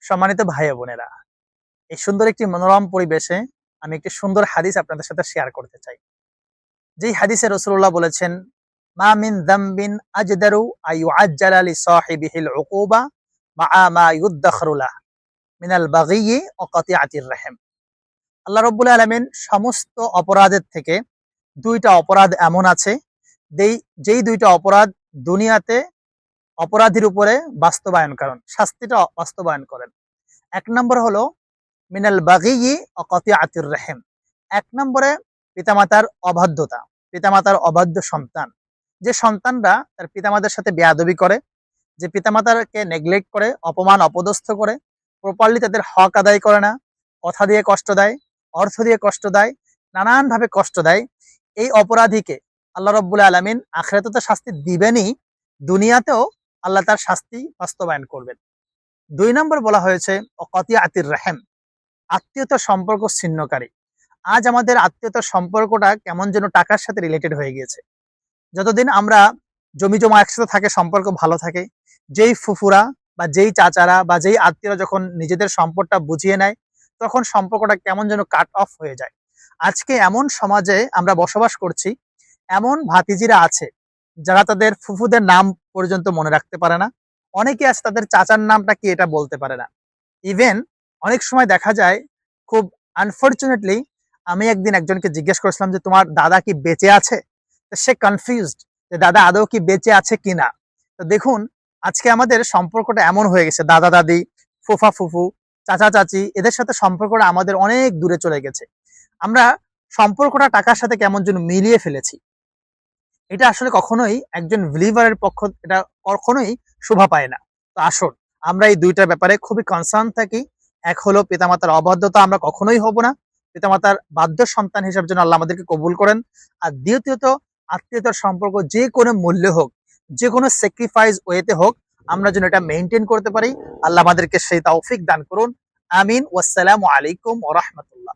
সম্মানিত ভাই বোনেরা, এই সুন্দর একটি মনোরম পরিবেশে আমি একটি সুন্দর হাদিস আপনাদের সাথে শেয়ার করতে চাই। যেই হাদিসে রাসূলুল্লাহ বলেছেন, মা মিন যামবিন আজদারু আইয়ুআজ্জালা লিসাহিবিহিল উকুবা মাআ মা ইউদ্দাখরু লাহু মিনাল বাগয়ি ওয়া কাতিআতির রাহিম। আল্লাহ রাব্বুল আলামিন সমস্ত অপরাধের থেকে দুইটা অপরাধ এমন আছে যেই দুইটা অপরাধ দুনিয়াতে অপরাধীর উপরে বাস্তবায়ন করেন, শাস্তিটা বাস্তবায়ন করেন। এক নম্বর হলো মিনাল বাগিয়ি ও কতিআতির রহিম। এক নম্বরে পিতামাতার অবাধ্যতা, পিতামাতার অবাধ্য সন্তান। যে সন্তানরা তার পিতামাতার সাথে বেয়াদবি করে, যে পিতামাতাকে নেগলেক্ট করে, অপমান অপদস্থ করে, প্রপারলি তাদের হক আদায় করে না, কথা দিয়ে কষ্ট দেয়, অর্থ দিয়ে কষ্ট দেয়, নানানভাবে কষ্ট দেয়, এই অপরাধীকে আল্লাহ রাব্বুল আলামিন আখিরাতে তো শাস্তি দিবেনই, দুনিয়াতেও আল্লাহ তার শাস্তি বাস্তবায়ন করবেন। দুই নম্বর বলা হয়েছে কতিআতির রহিম, আত্মীয়তার সম্পর্ক ছিন্নকারী। আজ আমাদের আত্মীয়তার সম্পর্কটা কেমন যেন টাকার সাথে রিলেটেড হয়ে গিয়েছে। যতদিন আমরা জমি জমা একসাথে থাকে, সম্পর্ক ভালো থাকে, যেই ফুফুরা বা যেই চাচারা বা যেই আত্মীয়রা যখন নিজেদের সম্পদটা বুঝিয়ে নেয়, তখন সম্পর্কটা কেমন যেন কাট অফ হয়ে যায়। আজকে এমন সমাজে আমরা বসবাস করছি, এমন ভাতিজিরা আছে যারা তাদের ফুফুদের নাম পর্যন্ত মনে রাখতে পারে না। অনেকে আছে তাদের চাচার নামটা কি এটা বলতে পারে না। ইভেন অনেক সময় দেখা যায়, খুব আনফরচুনেটলি, আমি একদিন একজনকে জিজ্ঞেস করেছিলাম যে তোমার দাদা কি বেঁচে আছে। তো সে কনফিউজড যে দাদা আদৌ কি বেঁচে আছে কিনা। তো দেখুন, আজকে আমাদের সম্পর্কটা এমন হয়ে গেছে, দাদা দাদি, ফুফা ফুফু, চাচা চাচি, এদের সাথে সম্পর্কটা আমাদের অনেক দূরে চলে গেছে। আমরা সম্পর্কটা টাকার সাথে কেমন যেন মিলিয়ে ফেলেছি। এটা আসলে কখনোই একজন বিলিভারের পক্ষ এটা কখনোই শোভা পায় না। তো আসুন আমরা এই দুইটার ব্যাপারে খুবই কনসার্ন থাকি। এক হলো পিতামাতার অবাধ্যতা আমরা কখনোই হব না, পিতামাতার বাধ্য সন্তান হিসেবে যেন আল্লাহ আমাদেরকে কবুল করেন। আর দ্বিতীয়ত, আত্মীয়তার সম্পর্ক যে কোনো মূল্যে হোক, যে কোনো স্যাক্রিফাইস ওয়েতে হোক, আমরা যেন এটা মেনটেন করতে পারি। আল্লাহ আমাদেরকে সেই তৌফিক দান করুন। আমিন। ওয়াসসালামু আলাইকুম ওয়া রাহমাতুল্লাহ।